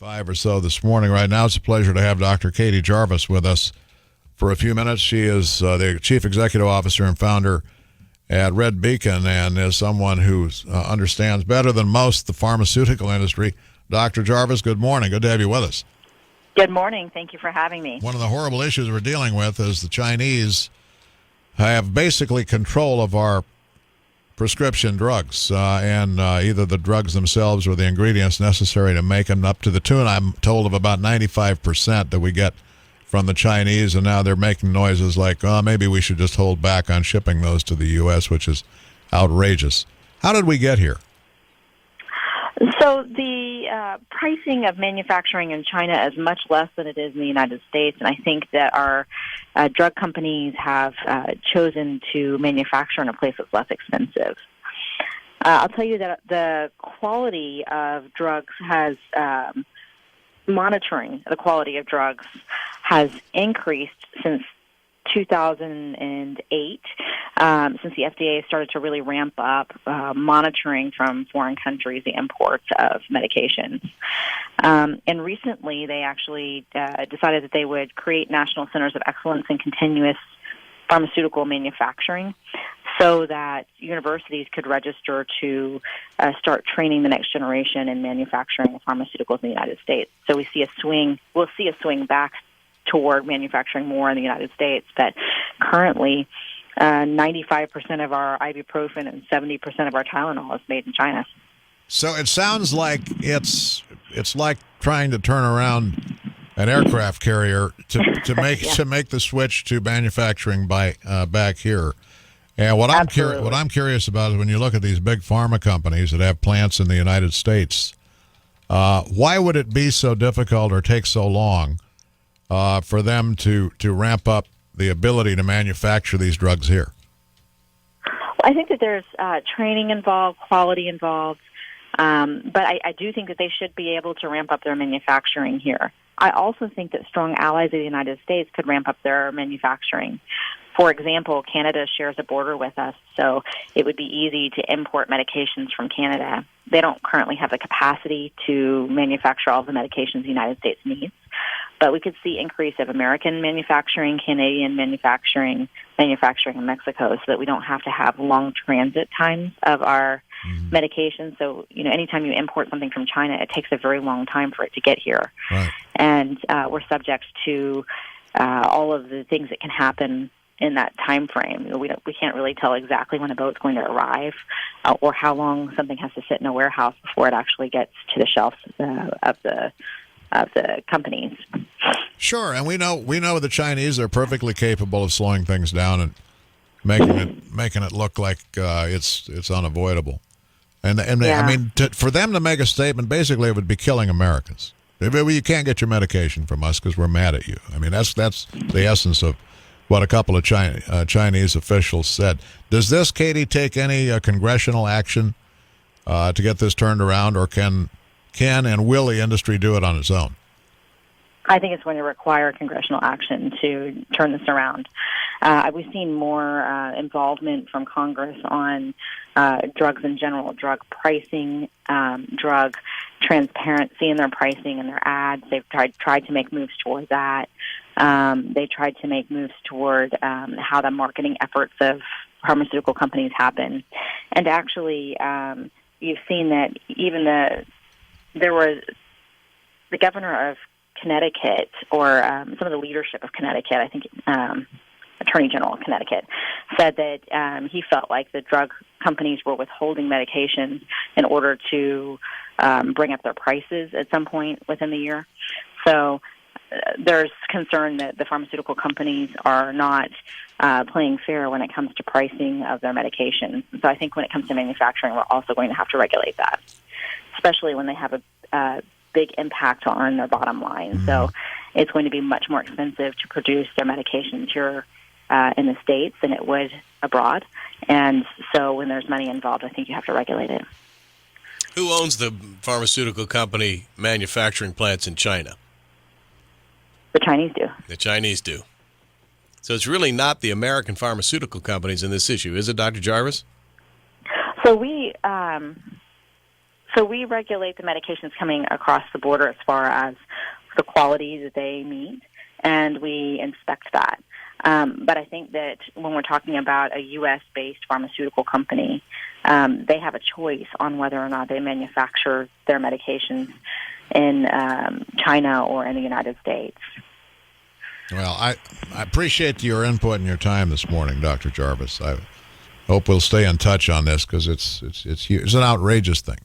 5 or so this morning. Right now, it's a pleasure to have Dr. Katie Jarvis with us for a few minutes. She is the Chief Executive Officer and founder at Red Beacon and is someone who understands better than most the pharmaceutical industry. Dr. Jarvis, good morning. Good to have you with us. Good morning. Thank you for having me. One of the horrible issues we're dealing with is the Chinese have basically control of our prescription drugs and either the drugs themselves or the ingredients necessary to make them, up to the tune, I'm told, of about 95% that we get from the Chinese, and now they're making noises like, oh, maybe we should just hold back on shipping those to the U.S., which is outrageous. How did we get here? So the pricing of manufacturing in China is much less than it is in the United States, and I think that our drug companies have chosen to manufacture in a place that's less expensive. I'll tell you that the quality of drugs has, monitoring the quality of drugs has increased since 2008, since the FDA started to really ramp up monitoring from foreign countries the imports of medications. And recently they actually decided that they would create national centers of excellence in continuous pharmaceutical manufacturing so that universities could register to start training the next generation in manufacturing of pharmaceuticals in the United States. So we'll see a swing back toward manufacturing more in the United States, but currently 95% of our ibuprofen and 70% of our Tylenol is made in China. So it sounds like it's like trying to turn around an aircraft carrier to make the switch to manufacturing by back here. And what I'm curious about is when you look at these big pharma companies that have plants in the United States, why would it be so difficult or take so long for them to ramp up the ability to manufacture these drugs here? Well, I think that there's training involved, quality involved, but I do think that they should be able to ramp up their manufacturing here. I also think that strong allies of the United States could ramp up their manufacturing. For example, Canada shares a border with us, so it would be easy to import medications from Canada. They don't currently have the capacity to manufacture all the medications the United States needs. But we could see increase of American manufacturing, Canadian manufacturing in Mexico, so that we don't have to have long transit times of our medications. So, anytime you import something from China, it takes a very long time for it to get here. Right. And we're subject to all of the things that can happen in that time frame. We can't really tell exactly when a boat's going to arrive or how long something has to sit in a warehouse before it actually gets to the shelves of the companies. Sure, and we know the Chinese are perfectly capable of slowing things down and making it look like it's unavoidable. And I mean, for them to make a statement, basically, it would be killing Americans. You can't get your medication from us because we're mad at you. I mean, that's the essence of what a couple of Chinese officials said. Does this, Katie, take any congressional action to get this turned around, or can and will the industry do it on its own? I think it's going to require congressional action to turn this around. We've seen more involvement from Congress on drugs in general, drug pricing, drug transparency in their pricing and their ads. They've tried to make moves toward that. They tried to make moves toward how the marketing efforts of pharmaceutical companies happen. And actually, you've seen that even there was the governor of Connecticut, or some of the leadership of Connecticut, I think Attorney General of Connecticut, said that he felt like the drug companies were withholding medications in order to bring up their prices at some point within the year. So there's concern that the pharmaceutical companies are not playing fair when it comes to pricing of their medications. So I think when it comes to manufacturing, we're also going to have to regulate that, especially when they have a big impact on their bottom line. So it's going to be much more expensive to produce their medications here in the States than it would abroad. And so when there's money involved, I think you have to regulate it. Who owns the pharmaceutical company manufacturing plants in China? The Chinese do. The Chinese do. So it's really not the American pharmaceutical companies in this issue, is it, Dr. Jarvis? So we So we regulate the medications coming across the border as far as the quality that they meet, and we inspect that. But I think that when we're talking about a U.S.-based pharmaceutical company, they have a choice on whether or not they manufacture their medications in China or in the United States. Well, I appreciate your input and your time this morning, Dr. Jarvis. I hope we'll stay in touch on this because it's huge. It's an outrageous thing.